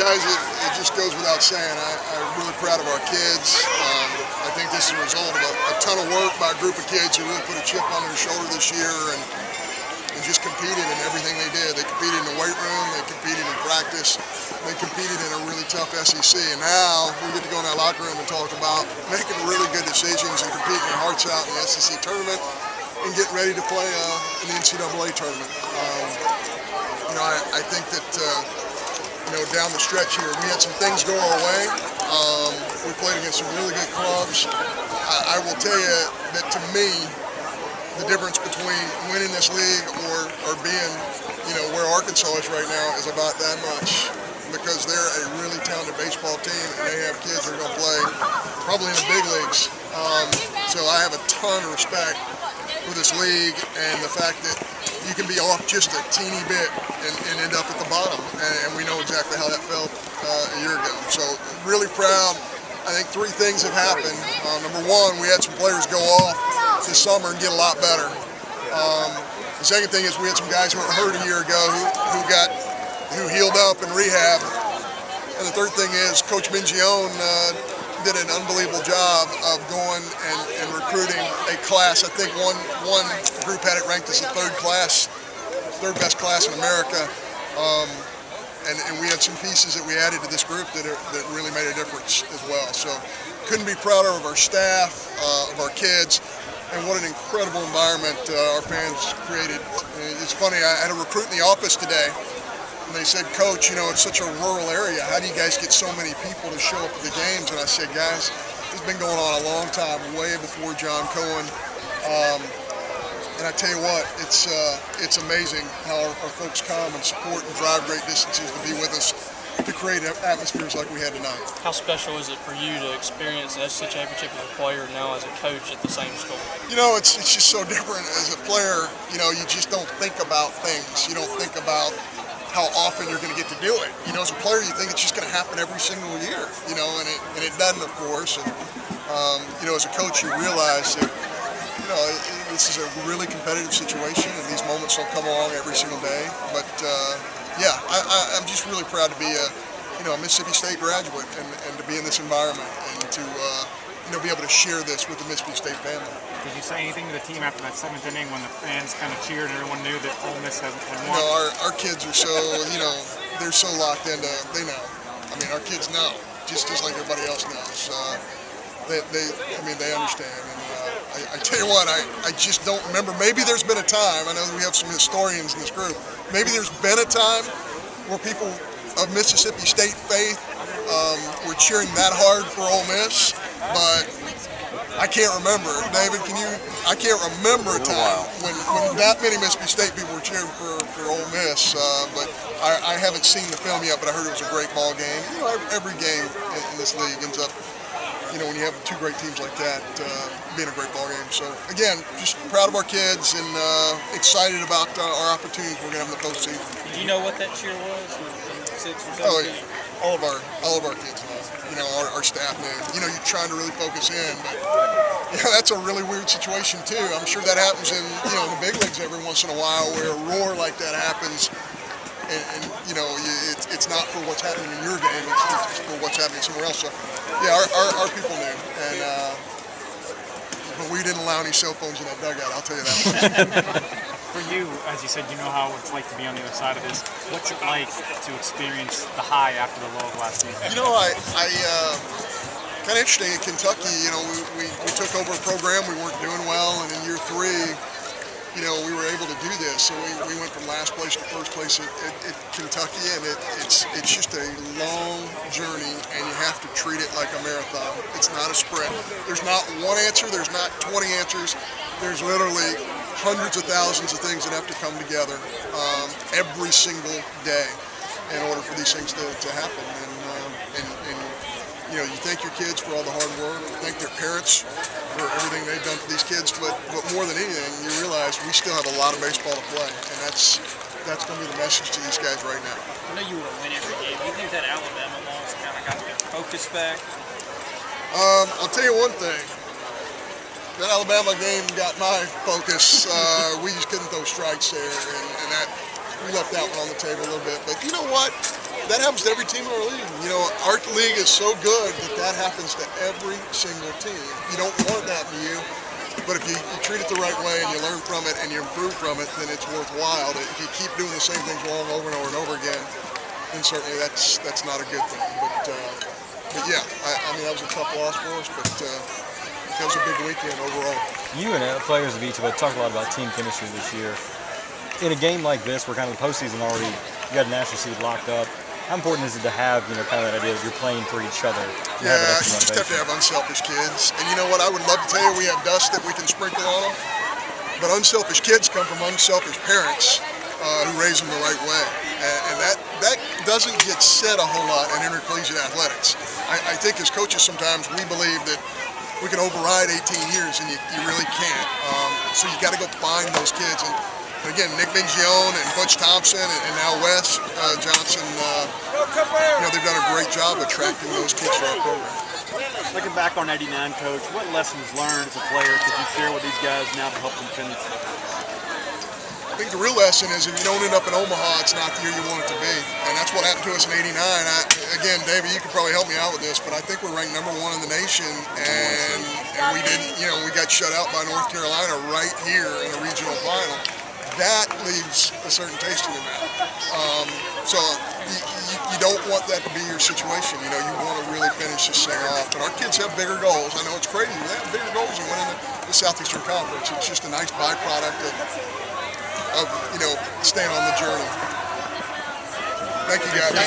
guys, it just goes without saying. I'm really proud of our kids. I think this is a result of a ton of work by a group of kids who really put a chip on their shoulder this year and just competed in everything they did. They competed in the weight room, they competed in practice, they competed in a really tough SEC. And now we get to go in that locker room and talk about making really good decisions and competing their hearts out in the SEC tournament and getting ready to play in the NCAA tournament. I think that down the stretch here, we had some things go our way. We played against some really good clubs. I will tell you that to me, the difference between winning this league or being, where Arkansas is right now is about that much, because they're a really talented baseball team and they have kids who are going to play probably in the big leagues. So I have a ton of respect for this league and the fact that you can be off just a teeny bit and end up at the bottom, and we know exactly how that felt a year ago. So really proud. I think three things have happened. Number one, we had some players go off this summer and get a lot better. The second thing is we had some guys who were hurt a year ago who healed up in rehab. And the third thing is Coach Mingione did an unbelievable job of going and recruiting a class. I think one group had it ranked as the third best class in America. And we had some pieces that we added to this group that really made a difference as well. So couldn't be prouder of our staff, of our kids, and what an incredible environment our fans created. It's funny, I had a recruit in the office today, and they said, Coach, it's such a rural area. How do you guys get so many people to show up at the games? And I said, guys, it's been going on a long time, way before John Cohen. And I tell you what, it's amazing how our folks come and support and drive great distances to be with us, to create atmospheres like we had tonight. How special is it for you to experience an SEC championship as a player, now as a coach at the same school? It's just so different. As a player, you just don't think about things. You don't think about how often you're going to get to do it. As a player, you think it's just going to happen every single year, and it doesn't, of course. And, as a coach, you realize that, this is a really competitive situation, and these moments don't come along every single day. But I'm just really proud to be a Mississippi State graduate and to be in this environment and to be able to share this with the Mississippi State family. Did you say anything to the team after that seventh inning when the fans kind of cheered and everyone knew that Ole Miss had won? Our kids are so they're so locked into, they know. Our kids know just like everybody else knows. They understand. And I tell you what, I just don't remember. Maybe there's been a time, I know we have some historians in this group, maybe there's been a time where people of Mississippi State faith were cheering that hard for Ole Miss, but I can't remember. David, I can't remember a time when that many Mississippi State people were cheering for Ole Miss, but I haven't seen the film yet, but I heard it was a great ball game. Every game in this league ends up, when you have two great teams like that, being a great ball game. So again, just proud of our kids and excited about our opportunities we're going to have in the postseason. Do you know what that cheer was? 6 or 7? Oh yeah, all of our kids know. Our staff knew. You're trying to really focus in, but that's a really weird situation too. I'm sure that happens in the big leagues every once in a while, where a roar like that happens. And it's not for what's happening in your game, it's for what's happening somewhere else. So, yeah, our people knew, and but we didn't allow any cell phones in that dugout, I'll tell you that. For you, as you said, you know how it's like to be on the other side of this. What's it like to experience the high after the low of last season? Kind of interesting in Kentucky, we took over a program, we weren't doing well, and in year 3, we were able to do this. So we went from last place to first place at Kentucky, and it's just a long journey, and you have to treat it like a marathon. It's not a sprint. There's not one answer. There's not 20 answers. There's literally hundreds of thousands of things that have to come together every single day in order for these things to happen. And you thank your kids for all the hard work. You thank their parents for everything they've done for these kids. But more than anything, you realize we still have a lot of baseball to play, and that's going to be the message to these guys right now. I know you want to win every game. Do you think that Alabama loss kind of got their focus back? I'll tell you one thing. That Alabama game got my focus. We just couldn't throw strikes there, and that we left that one on the table a little bit. But you know what? that happens to every team in our league. You know, our league is so good that happens to every single team. You don't want that to you, but if you treat it the right way and you learn from it and you improve from it, then it's worthwhile. If you keep doing the same things wrong over and over and over again, then certainly that's not a good thing. But yeah, I mean, that was a tough loss for us, but that was a big weekend overall. You and players of each of us talked a lot about team chemistry this year. In a game like this, where kind of the postseason already, you got a national seed locked up, how important is it to have, kind of that idea that you're playing for each other? Yeah, you just have to have unselfish kids. And you know what? I would love to tell you we have dust that we can sprinkle on them, but unselfish kids come from unselfish parents who raise them the right way. And that doesn't get said a whole lot in intercollegiate athletics. I think as coaches sometimes we believe that we can override 18 years, and you really can't. So you got to go find those kids. And again, Nick Mingione and Butch Thompson and now Wes Johnson, they've done a great job attracting those kids to our program. Looking back on '89, Coach, what lessons learned as a player could you share with these guys now to help them finish? I think the real lesson is if you don't end up in Omaha, it's not the year you want it to be. And that's what happened to us in '89. Again, David, you could probably help me out with this, but I think we're ranked #1 in the nation, and we didn't, we got shut out by North Carolina right here in the regional final. That leaves a certain taste in your mouth. So you don't want that to be your situation. You want to really finish this thing off. But our kids have bigger goals. I know it's crazy, but they have bigger goals than winning the Southeastern Conference. It's just a nice byproduct of staying on the journey. Thank you, guys.